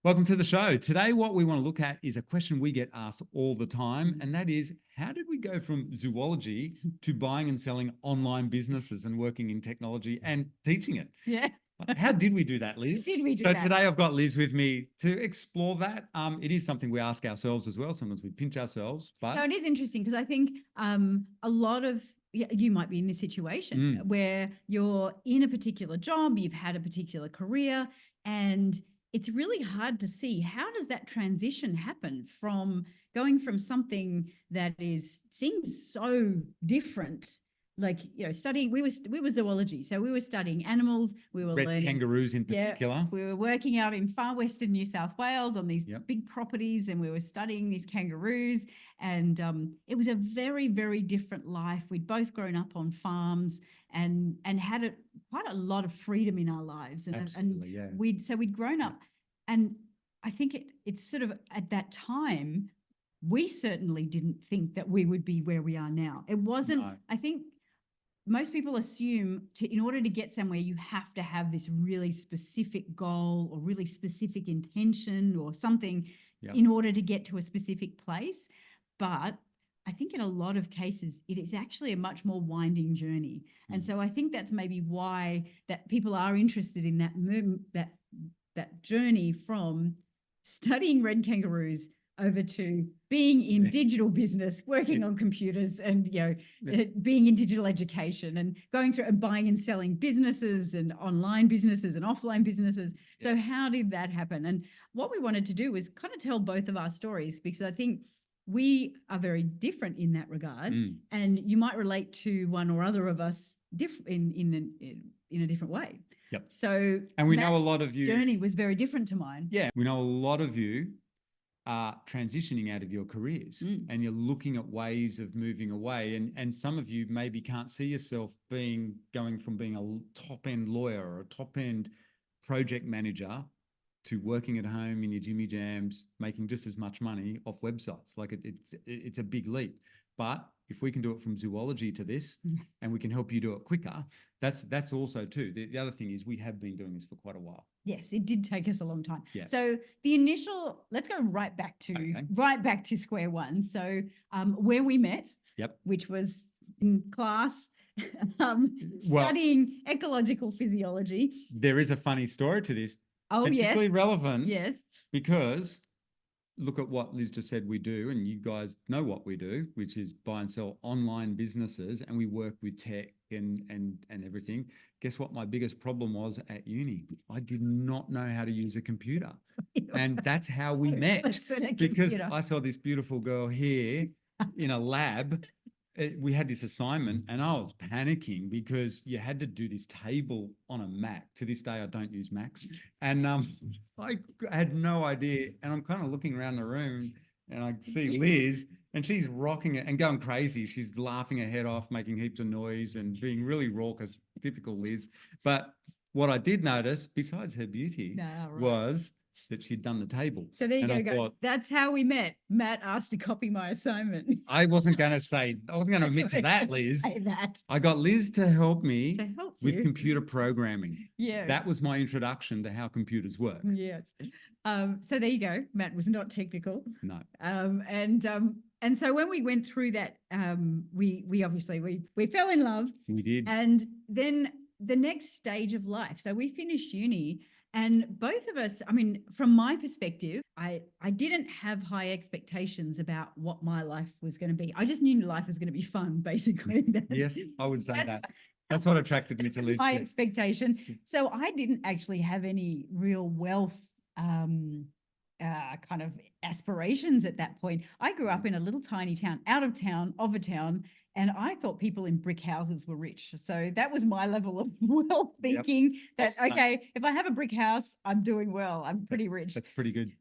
Welcome to the show. Today, what we want to look at is a question we get asked all the time, and that is, how did we go from zoology to buying and selling online businesses and working in technology and teaching it? Yeah. How did we do that, Liz? Did we do so that? Today I've got Liz with me to explore that. It is something we ask ourselves as well. Sometimes we pinch ourselves, but No, it is interesting because I think a lot of you might be in this situation where you're in a particular job, you've had a particular career, and it's really hard to see how does that transition happen from going from something that seems so different. Like, studying, we were zoology. So we were studying animals. We were red learning kangaroos in particular. We were working out in far western New South Wales on these big properties, and we were studying these kangaroos. And it was a very, very different life. We'd both grown up on farms and had quite a lot of freedom in our lives. Absolutely, we'd grown up. And I think it's sort of at that time, we certainly didn't think that we would be where we are now. It wasn't, I think, most people assume in order to get somewhere, you have to have this really specific goal or really specific intention or something in order to get to a specific place. But I think in a lot of cases, it is actually a much more winding journey. And so I think that's maybe why that people are interested in that journey from studying red kangaroos over to being in digital business, working on computers and, being in digital education and going through and buying and selling businesses and online businesses and offline businesses. So how did that happen? And what we wanted to do was kind of tell both of our stories, because I think we are very different in that regard. And you might relate to one or other of us in a different way. So, and we know a lot of you journey was very different to mine. Yeah. We know a lot of you are transitioning out of your careers and you're looking at ways of moving away. And some of you maybe can't see yourself going from being a top-end lawyer or a top-end project manager to working at home in your Jimmy Jams, making just as much money off websites. Like it's a big leap. But if we can do it from zoology to this and we can help you do it quicker, that's also too. The other thing is we have been doing this for quite a while. Yes, it did take us a long time. Yeah. So let's go right back to square one. So where we met, which was in class, studying ecological physiology. There is a funny story to this. Particularly relevant. Yes. Because look at what Liz just said we do, and you guys know what we do, which is buy and sell online businesses, and we work with tech and everything. Guess what my biggest problem was at uni? I did not know how to use a computer. And that's how we met. Because I saw this beautiful girl here in a lab. We had this assignment and I was panicking because you had to do this table on a Mac. To this day, I don't use Macs. And I had no idea. And I'm kind of looking around the room and I see Liz and she's rocking it and going crazy. She's laughing her head off, making heaps of noise and being really raucous, typical Liz. But what I did notice, besides her beauty, was that she'd done the table. So there you go. That's how we met. Matt asked to copy my assignment. I wasn't going to admit to that, Liz. Say that. I got Liz to help me with computer programming. Yeah. That was my introduction to how computers work. Yes. So there you go. Matt was not technical. No. And so when we went through that, we obviously fell in love. We did. And then the next stage of life. So we finished uni. And both of us, I mean, from my perspective, I didn't have high expectations about what my life was going to be. I just knew life was going to be fun, basically. Yes, I would say that. That's what attracted me to Liz. My expectation. So I didn't actually have any real wealth kind of aspirations at that point. I grew up in a little tiny town, out of town, of a town, and I thought people in brick houses were rich. So that was my level of wealth thinking that, okay, if I have a brick house, I'm doing well. I'm pretty rich. That's pretty good.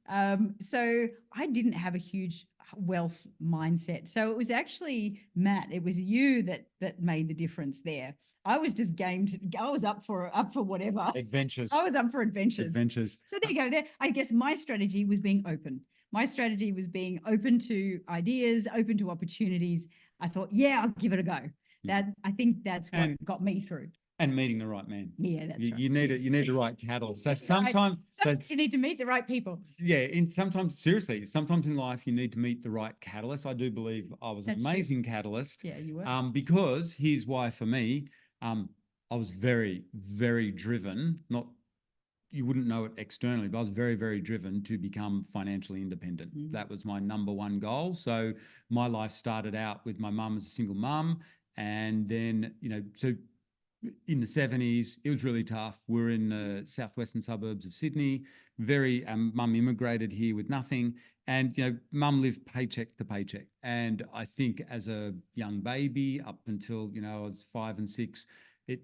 So I didn't have a huge wealth mindset. So it was actually, Matt, it was you that made the difference there. I was just I was up for whatever. Adventures. I was up for adventures. Adventures. So there you go. There, I guess my strategy was being open. My strategy was being open to ideas, open to opportunities. I thought, yeah, I'll give it a go. I think that's what got me through. And meeting the right man. Yeah, that's right. You need it. You need the right cattle. So Right. sometimes you need to meet the right people. yeah, sometimes in life you need to meet the right catalyst. I do believe I was an That's true. amazing catalyst. Yeah, you were. Because here's why for me, I was very, very driven. Not you wouldn't know it externally, but I was very, very driven to become financially independent. That was my number one goal. So my life started out with my mum as a single mum, and then so in the 70s, it was really tough. We're in the southwestern suburbs of Sydney. Mum immigrated here with nothing. And, mum lived paycheck to paycheck. And I think as a young baby, up until, I was 5 and 6, it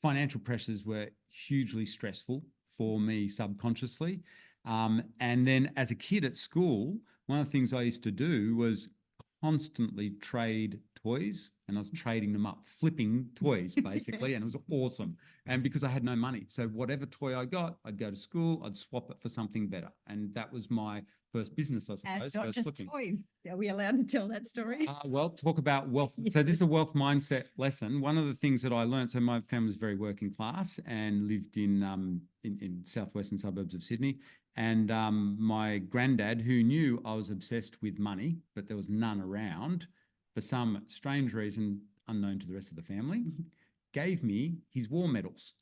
financial pressures were hugely stressful for me subconsciously. And then as a kid at school, one of the things I used to do was constantly trade toys, and I was trading them up, flipping toys basically, and it was awesome. And because I had no money, so whatever toy I got, I'd go to school, I'd swap it for something better, and that was my first business, I suppose. And not just flipping. toys. Are we allowed to tell that story? Well, talk about wealth. So this is a wealth mindset lesson. One of the things that I learned, so my family was very working class and lived in southwestern suburbs of Sydney. And my granddad, who knew I was obsessed with money, but there was none around, for some strange reason unknown to the rest of the family, gave me his war medals.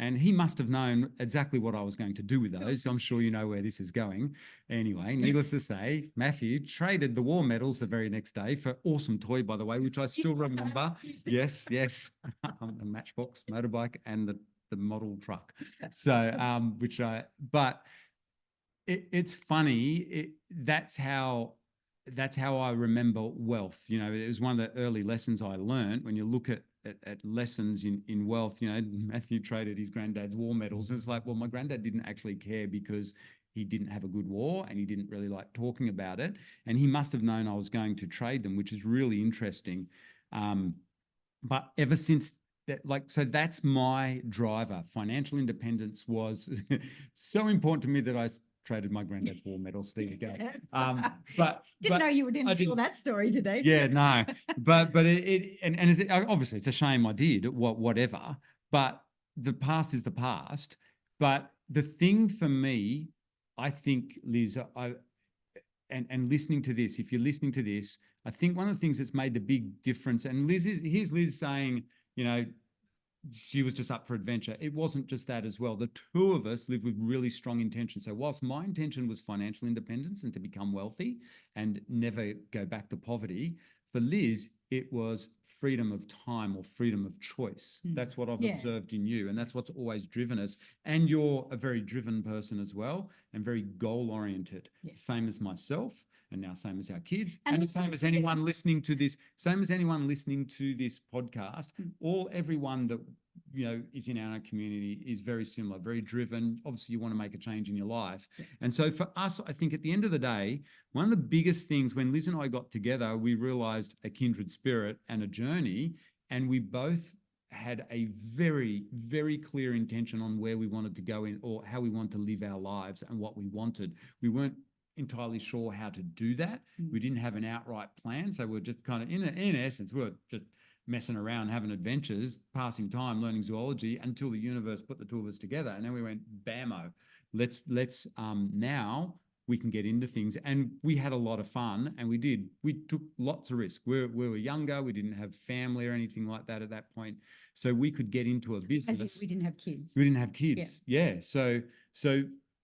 And he must have known exactly what I was going to do with those. I'm sure you know where this is going. Anyway, needless to say, Matthew traded the war medals the very next day for awesome toy, by the way, which I still remember. Yes. The Matchbox motorbike and the model truck. So, but it's funny. That's how I remember wealth. It was one of the early lessons I learned. When you look at lessons in wealth, Matthew traded his granddad's war medals. And it's like, well, my granddad didn't actually care because he didn't have a good war and he didn't really like talking about it. And he must have known I was going to trade them, which is really interesting. But ever since that, so that's my driver. Financial independence was so important to me that I traded my granddad's war medals. There you go. But didn't know you didn't tell that story today. Yeah, no. But obviously it's a shame I did whatever. But the past is the past. But the thing for me, I think, Liz, and listening to this, if you're listening to this, I think one of the things that's made the big difference, and here's Liz saying, she was just up for adventure. It wasn't just that as well. The two of us live with really strong intention. So whilst my intention was financial independence and to become wealthy and never go back to poverty, for Liz, it was freedom of time or freedom of choice. That's what I've observed in you. And that's what's always driven us. And you're a very driven person as well and very goal-oriented. Yes. Same as myself, and now same as our kids, and the same as anyone listening to this, podcast, everyone that is in our community is very similar, very driven. Obviously, you want to make a change in your life. Yeah. And so for us, I think at the end of the day, one of the biggest things when Liz and I got together, we realized a kindred spirit and a journey, and we both had a very, very clear intention on where we wanted to go in or how we want to live our lives and what we wanted. We weren't entirely sure how to do that. We didn't have an outright plan. So we're just kind of, in essence, we're just messing around, having adventures, passing time, learning zoology until the universe put the two of us together. And then we went, bammo, let's now we can get into things. And we had a lot of fun, and we took lots of risk. We were younger. We didn't have family or anything like that at that point. So we could get into a business. As if we didn't have kids. We didn't have kids. Yeah. So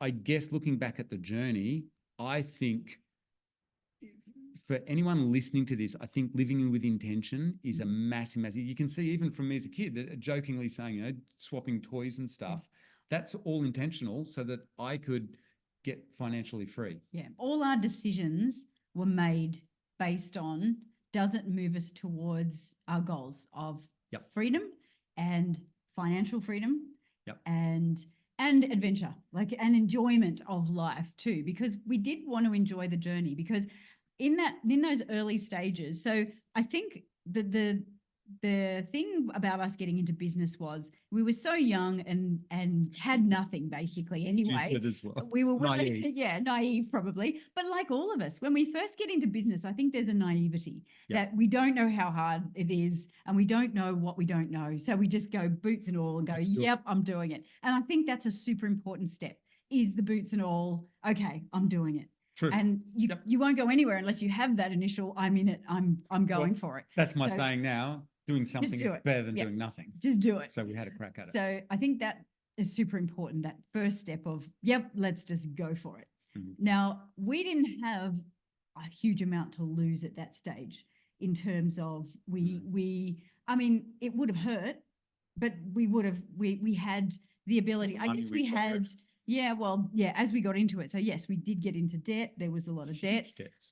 I guess looking back at the journey, I think for anyone listening to this, I think living with intention is a massive, you can see even from me as a kid, jokingly saying, swapping toys and stuff, that's all intentional so that I could get financially free. Yeah. All our decisions were made based on, does it move us towards our goals of freedom and financial freedom and adventure, and enjoyment of life too, because we did want to enjoy the journey, because in those early stages. So I think the the thing about us getting into business was we were so young and had nothing basically anyway. Stupid as well. We were Naive. naive probably. But like all of us, when we first get into business, I think there's a naivety Yep. that we don't know how hard it is and we don't know what we don't know. So we just go boots and all and go, Let's do it. yep, I'm doing it. And I think that's a super important step, is the boots and all. Okay, I'm doing it. True. And you, Yep. you won't go anywhere unless you have that initial, I'm in it, I'm going for it. That's my So saying now. Doing something do is it. better than Yep. doing nothing. just do it. So we had a crack at it. So I think that is super important, that first step of, yep, let's just go for it. Mhm. Now, we didn't have a huge amount to lose at that stage in terms of I mean, it would have hurt, but we had the ability, I Money guess we required. had, as we got into it. So yes, we did get into debt. There was a lot of debt. Huge debts.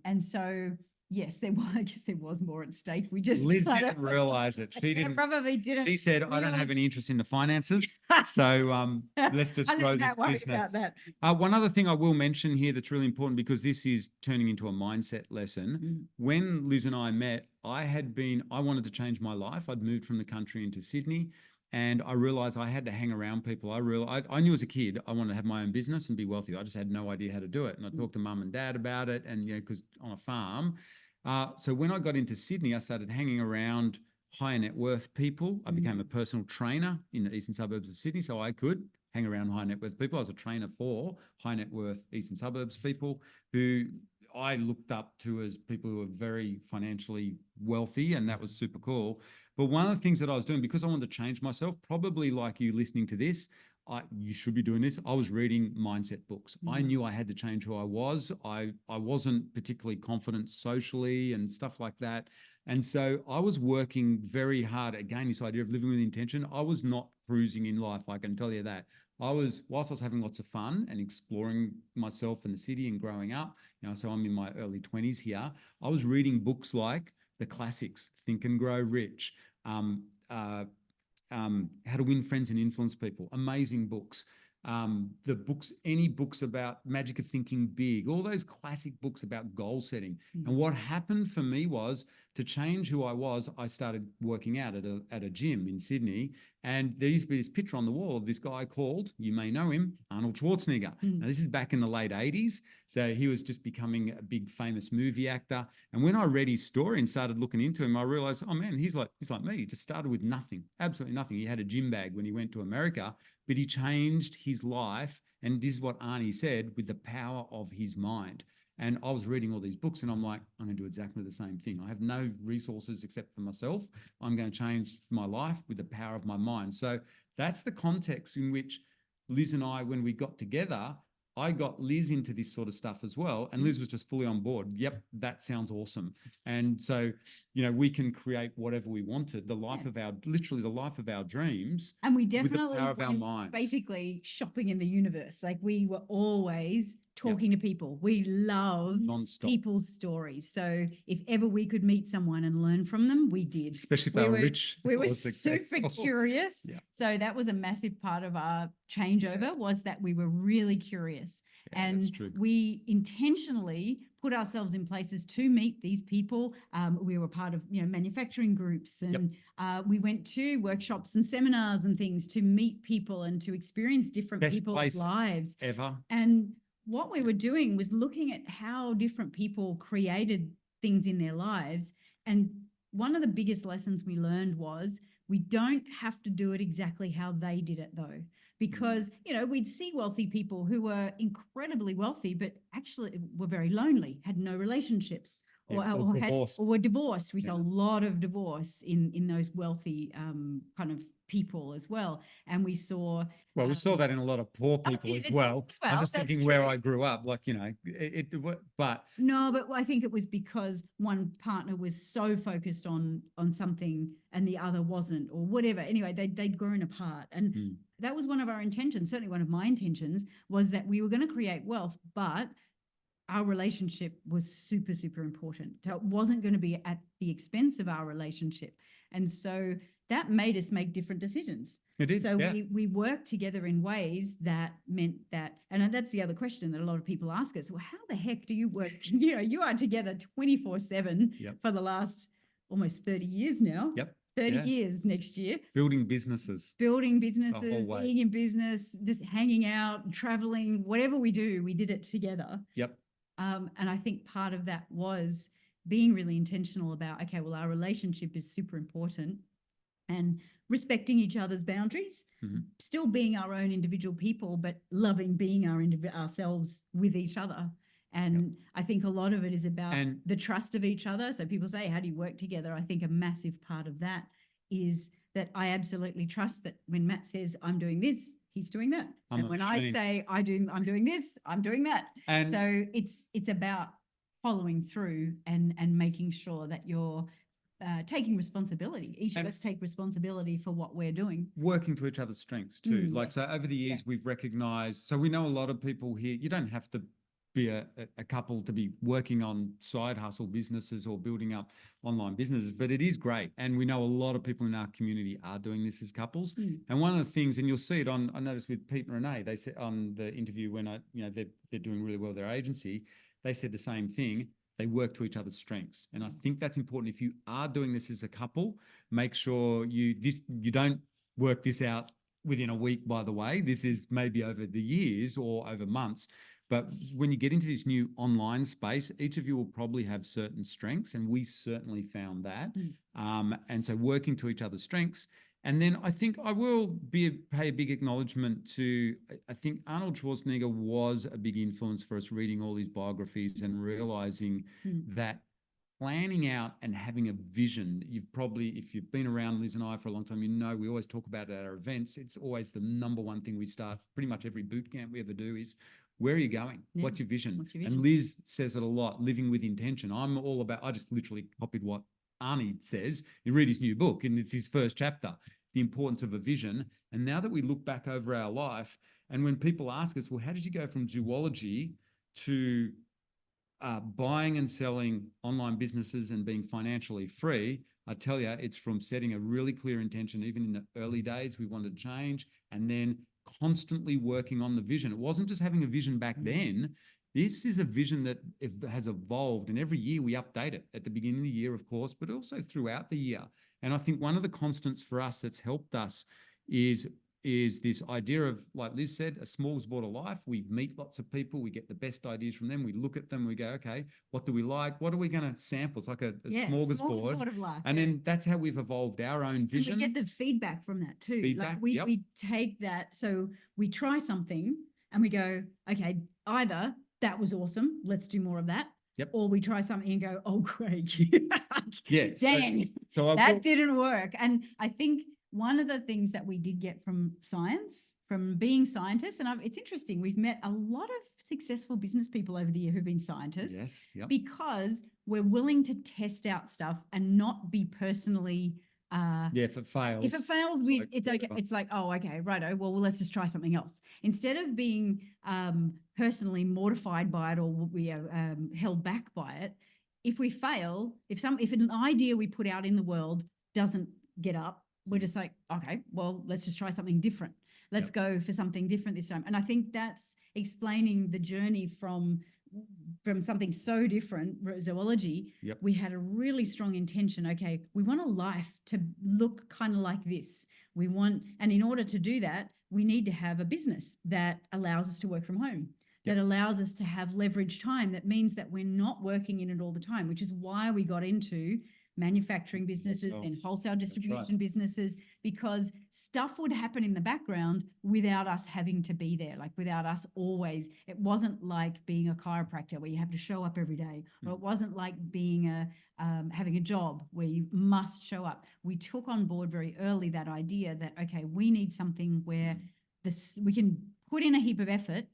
And so, yes, I guess there was more at stake. We just Liz kind didn't of- realize it. She Yeah, didn't. probably didn't. She said, "I don't have realize- any interest in the finances, so let's just I grow didn't this worry business." about that. One other thing I will mention here that's really important, because this is turning into a mindset lesson. Mm. When Liz and I met, I wanted to change my life. I'd moved from the country into Sydney, and I realized I had to hang around people. I knew as a kid I wanted to have my own business and be wealthy. I just had no idea how to do it. And I talked to mum and dad about it, and because on a farm. So when I got into Sydney, I started hanging around high net worth people. I became a personal trainer in the eastern suburbs of Sydney, so I could hang around high net worth people. I was a trainer for high net worth eastern suburbs people who I looked up to as people who were very financially wealthy, and that was super cool. But one of the things that I was doing, because I wanted to change myself, probably like you listening to this, you should be doing this. I was reading mindset books. I knew I had to change who I was. I wasn't particularly confident socially and stuff like that. And so I was working very hard. Again, this idea of living with intention. I was not cruising in life, I can tell you that. Whilst I was having lots of fun and exploring myself in the city and growing up, so I'm in my early 20s here, I was reading books like the classics, Think and Grow Rich, How to Win Friends and Influence People, amazing books. The books, any books about Magic of Thinking Big, all those classic books about goal setting. And what happened for me was, to change who I was, I started working out at a gym in Sydney. And there used to be this picture on the wall of this guy called, you may know him, Arnold Schwarzenegger. Now, this is back in the late 80s. So he was just becoming a big famous movie actor. And when I read his story and started looking into him, I realized, oh man, he's like me. He just started with nothing, absolutely nothing. He had a gym bag when he went to America, but he changed his life. And this is what Arnie said, with the power of his mind. And I was reading all these books and I'm like, I'm going to do exactly the same thing. I have no resources except for myself. I'm going to change my life with the power of my mind. So that's the context in which Liz and I, when we got together, I got Liz into this sort of stuff as well. And Liz was just fully on board. Yep, that sounds awesome. And so, we can create whatever we wanted, literally the life of our dreams. And we with definitely the power of our went minds. basically shopping in the universe. Like, we were always talking to people. We love Non-stop. people's stories. So if ever we could meet someone and learn from them, we did. Especially if they were rich. We were or super successful. curious. Yeah. So that was a massive part of our changeover, was that we were really curious. Yeah, that's true. We intentionally put ourselves in places to meet these people. We were part of manufacturing groups, and we went to workshops and seminars and things to meet people and to experience different Best people's place lives ever. And what we were doing was looking at how different people created things in their lives. And one of the biggest lessons we learned was, we don't have to do it exactly how they did it, though. Because, we'd see wealthy people who were incredibly wealthy, but actually were very lonely, had no relationships, or were divorced. We saw a lot of divorce in those wealthy kind of people as well. And we saw... Well, we saw that in a lot of poor people as well. I'm just thinking where I grew up, but... No, but I think it was because one partner was so focused on something and the other wasn't, or whatever. Anyway, they'd grown apart. And that was one of our intentions, certainly one of my intentions, was that we were going to create wealth, but our relationship was super, super important. So it wasn't going to be at the expense of our relationship. And so that made us make different decisions. It did, so yeah. we worked together in ways that meant that, and that's the other question that a lot of people ask us, well, how the heck do you work? You are together 24/7 for the last almost 30 years now. Yep. 30 years next year. Building businesses. Building The businesses, whole way. being in business, just hanging out, traveling, whatever we do, we did it together. Yep. And I think part of that was being really intentional about, okay, well, our relationship is super important, and respecting each other's boundaries, still being our own individual people, but loving being ourselves with each other. And I think a lot of it is about the trust of each other. So people say, how do you work together? I think a massive part of that is that I absolutely trust that when Matt says, I'm doing this, he's doing that. And when I say I'm doing this, I'm doing that. And so it's about following through and making sure that you're taking responsibility. Each of us take responsibility for what we're doing. Working to each other's strengths too. So over the years, we've recognized, so we know a lot of people here, you don't have to be a couple to be working on side hustle businesses or building up online businesses, but it is great. And we know a lot of people in our community are doing this as couples. And one of the things, and you'll see it on, I noticed with Pete and Renee, they said on the interview when they're doing really well, their agency, they said the same thing. They work to each other's strengths. And I think that's important. If you are doing this as a couple, make sure you don't work this out within a week, by the way. This is maybe over the years or over months. But when you get into this new online space, each of you will probably have certain strengths, and we certainly found that. And so working to each other's strengths. And then I think I will pay a big acknowledgement to, I think Arnold Schwarzenegger was a big influence for us, reading all his biographies and realizing that planning out and having a vision, you've probably, if you've been around Liz and I for a long time, you know we always talk about it at our events. It's always the number one thing we start pretty much every boot camp we ever do is, where are you going? What's your vision? And Liz says it a lot, living with intention. I'm all about, I just literally copied what Arnie says. You read his new book and it's his first chapter, the importance of a vision. And now that we look back over our life, and when people ask us, well, how did you go from zoology to buying and selling online businesses and being financially free? I tell you, it's from setting a really clear intention. Even in the early days, we wanted to change, and then constantly working on the vision. It wasn't just having a vision back then. This is a vision that has evolved, and every year we update it at the beginning of the year, of course, but also throughout the year. And I think one of the constants for us that's helped us is this idea of, like Liz said, a smorgasbord of life. We meet lots of people, we get the best ideas from them, we look at them, we go, okay, what do we like? What are we going to sample? It's like a smorgasbord of life. And then that's how we've evolved our own vision. And we get the feedback from that too. Feedback, like we take that, so we try something and we go, okay, either that was awesome, let's do more of that. Or we try something and go, oh, Craig, dang, so that didn't work. And I think one of the things that we did get from science, from being scientists, and it's interesting, we've met a lot of successful business people over the year who've been scientists, because we're willing to test out stuff and not be personally if it fails. If it fails, it's okay. It's like, oh, okay, righto. Well, let's just try something else. Instead of being personally mortified by it or we are held back by it, if we fail, if an idea we put out in the world doesn't get up, we're just like, okay, well, let's just try something different. Let's go for something different this time. And I think that's explaining the journey from something so different, zoology. We had a really strong intention. Okay, we want a life to look kind of like this. And in order to do that, we need to have a business that allows us to work from home, that allows us to have leverage time. That means that we're not working in it all the time, which is why we got into manufacturing businesses and wholesale distribution businesses, because stuff would happen in the background without us having to be there, like without us always. It wasn't like being a chiropractor where you have to show up every day, or it wasn't like being having a job where you must show up. We took on board very early that idea that, okay, we need something where we can put in a heap of effort,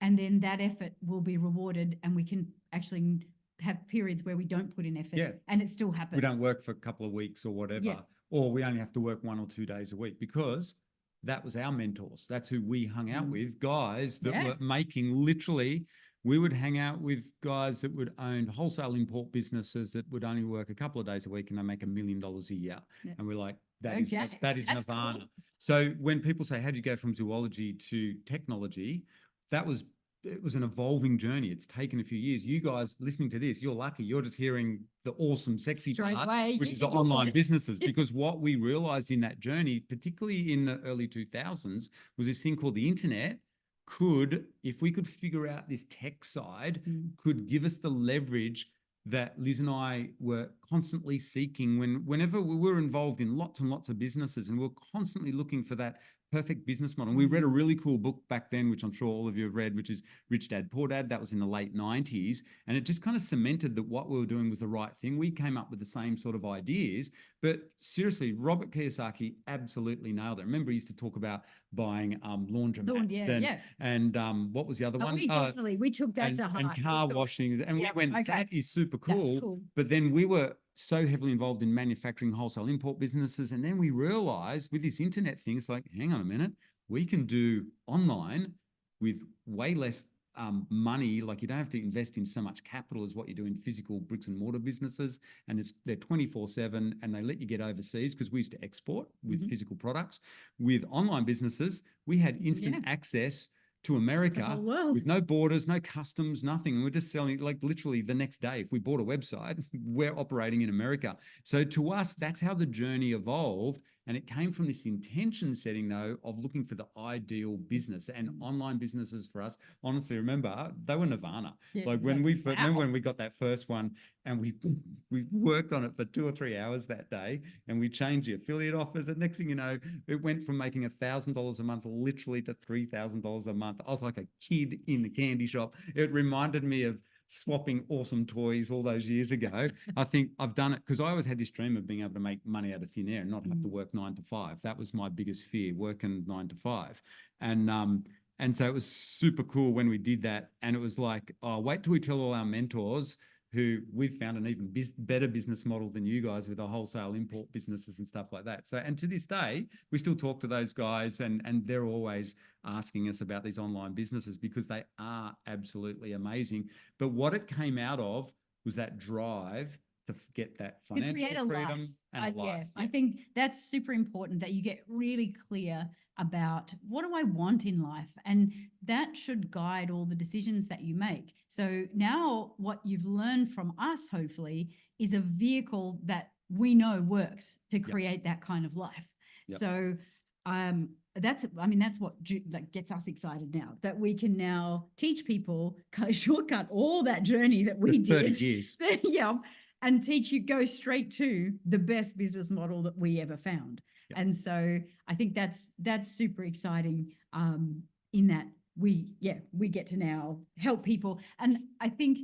and then that effort will be rewarded, and we can actually have periods where we don't put in effort and it still happens. We don't work for a couple of weeks or whatever, or we only have to work 1 or 2 days a week, because that was our mentors. That's who we hung out with, guys that were making, literally, we would hang out with guys that would own wholesale import businesses that would only work a couple of days a week and they make $1 million a year. And we're like, that is nirvana. Cool. So when people say, how do you go from zoology to technology? That was it was an evolving journey. It's taken a few years. You guys listening to this, you're lucky. You're just hearing the awesome, sexy Straight part, away, which is the online businesses. Because what we realized in that journey, particularly in the early 2000s, was this thing called the internet could, if we could figure out this tech side, could give us the leverage that Liz and I were constantly seeking whenever we were involved in lots and lots of businesses, and we we're constantly looking for that perfect business model. We read a really cool book back then, which I'm sure all of you have read, which is Rich Dad, Poor Dad. That was in the late 90s. And it just kind of cemented that what we were doing was the right thing. We came up with the same sort of ideas, but seriously, Robert Kiyosaki absolutely nailed it. Remember, he used to talk about buying laundromats and what was the other one? We took that to heart. And car washing. And we went, that is super cool. That's cool. But then we were so heavily involved in manufacturing wholesale import businesses. And then we realized with this internet thing, it's like, hang on a minute, we can do online with way less money. Like you don't have to invest in so much capital as what you do in physical bricks and mortar businesses. And they're 24/7 and they let you get overseas because we used to export with physical products. With online businesses, we had instant access to America with no borders, no customs, nothing. And we're just selling like literally the next day. If we bought a website, we're operating in America. So to us, that's how the journey evolved. And it came from this intention setting, though, of looking for the ideal business. And online businesses for us, honestly, remember, they were nirvana. Like when we remember when we got that first one and we worked on it for 2 or 3 hours that day and we changed the affiliate offers. And next thing you know, it went from making $1,000 a month literally to $3,000 a month. I was like a kid in the candy shop. It reminded me of swapping awesome toys all those years ago. I think I've done it because I always had this dream of being able to make money out of thin air and not have to work 9 to 5. That was my biggest fear, working 9 to 5. And so it was super cool when we did that. And it was like, oh, wait till we tell all our mentors who we've found an even better business model than you guys with the wholesale import businesses and stuff like that. So, and to this day, we still talk to those guys and they're always asking us about these online businesses because they are absolutely amazing. But what it came out of was that drive to get that financial freedom and a life. I think that's super important that you get really clear about what do I want in life, and that should guide all the decisions that you make. So now what you've learned from us, hopefully, is a vehicle that we know works to create that kind of life. So that's what that gets us excited now, that we can now teach people, shortcut all that journey that we did 30 years. And teach you, go straight to the best business model that we ever found. And so I think that's super exciting in that we get to now help people. And I think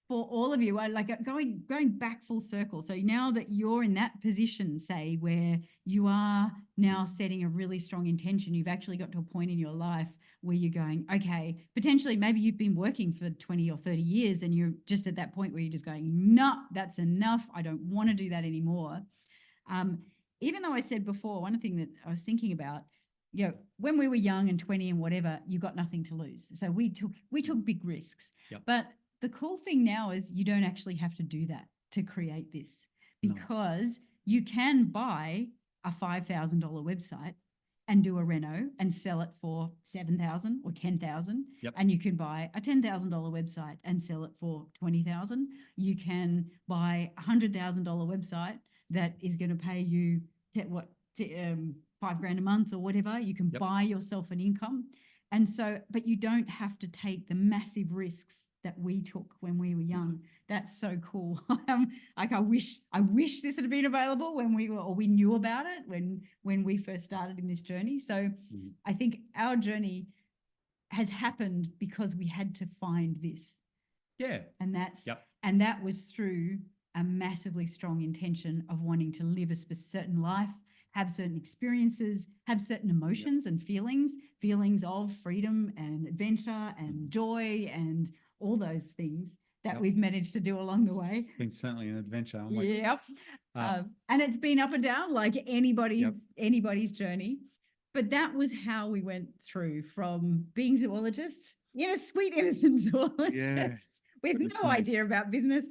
for all of you, I like going back full circle. So now that you're in that position, say, where you are now setting a really strong intention, you've actually got to a point in your life where you're going, okay, potentially maybe you've been working for 20 or 30 years and you're just at that point where you're just going, no, that's enough. I don't want to do that anymore. Even though I said before, one thing that I was thinking about, when we were young and 20 and whatever, you got nothing to lose. So we took big risks. But the cool thing now is you don't actually have to do that to create this, because you can buy a $5,000 website and do a reno and sell it for $7,000 or $10,000. And you can buy a $10,000 website and sell it for $20,000. You can buy a $100,000 website that is going to pay you $5,000 a month or whatever. You can buy yourself an income. And so, but you don't have to take the massive risks that we took when we were young. That's so cool. Like I wish this had been available when we knew about it when we first started in this journey. So I think our journey has happened because we had to find this. And that was through a massively strong intention of wanting to live a certain life, have certain experiences, have certain emotions and feelings of freedom and adventure and joy and all those things that we've managed to do along the way. It's been certainly an adventure. And it's been up and down like anybody's journey. But that was how we went through from being zoologists, sweet innocent zoologists with no idea about business,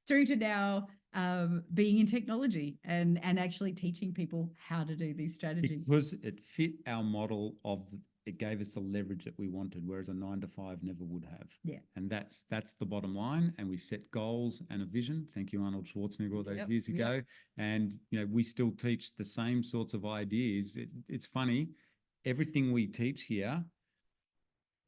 through to now being in technology and actually teaching people how to do these strategies. Because it fit our model of it gave us the leverage that we wanted, whereas a 9 to 5 never would have. Yeah. And that's the bottom line. And we set goals and a vision. Thank you, Arnold Schwarzenegger, all those years ago. And, you know, we still teach the same sorts of ideas. It's funny, everything we teach here,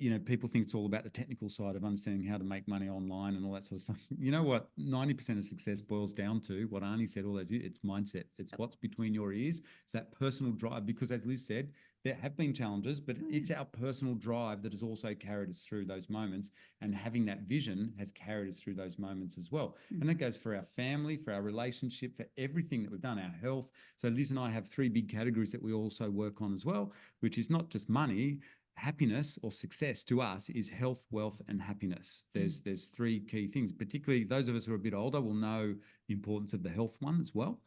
you know, people think it's all about the technical side of understanding how to make money online and all that sort of stuff. You know what 90% of success boils down to, what Arnie said all those years, it's mindset. It's what's between your ears. It's that personal drive, because as Liz said, there have been challenges, but it's our personal drive that has also carried us through those moments, and having that vision has carried us through those moments as well. And that goes for our family, for our relationship, for everything that we've done, our health. So Liz and I have 3 big categories that we also work on as well, which is not just money. Happiness or success to us is health, wealth, and happiness. There's 3 key things. Particularly those of us who are a bit older will know the importance of the health one as well.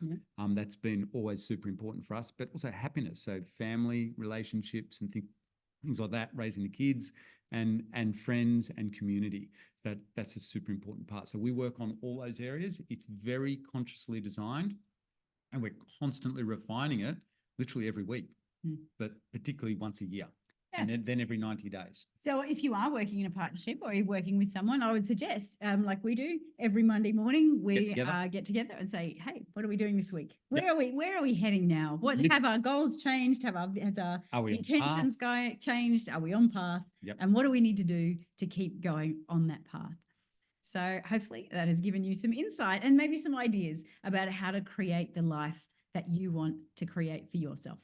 That's been always super important for us, but also happiness. So family, relationships, and things like that, raising the kids, and friends and community. That's a super important part. So we work on all those areas. It's very consciously designed, and we're constantly refining it, literally every week, but particularly once a year. And then every 90 days. So if you are working in a partnership or you're working with someone, I would suggest, like we do every Monday morning, we get together and say, hey, what are we doing this week? Where are we heading now? Have our goals changed? Has our intentions changed? Are we on path? And what do we need to do to keep going on that path? So hopefully that has given you some insight and maybe some ideas about how to create the life that you want to create for yourself.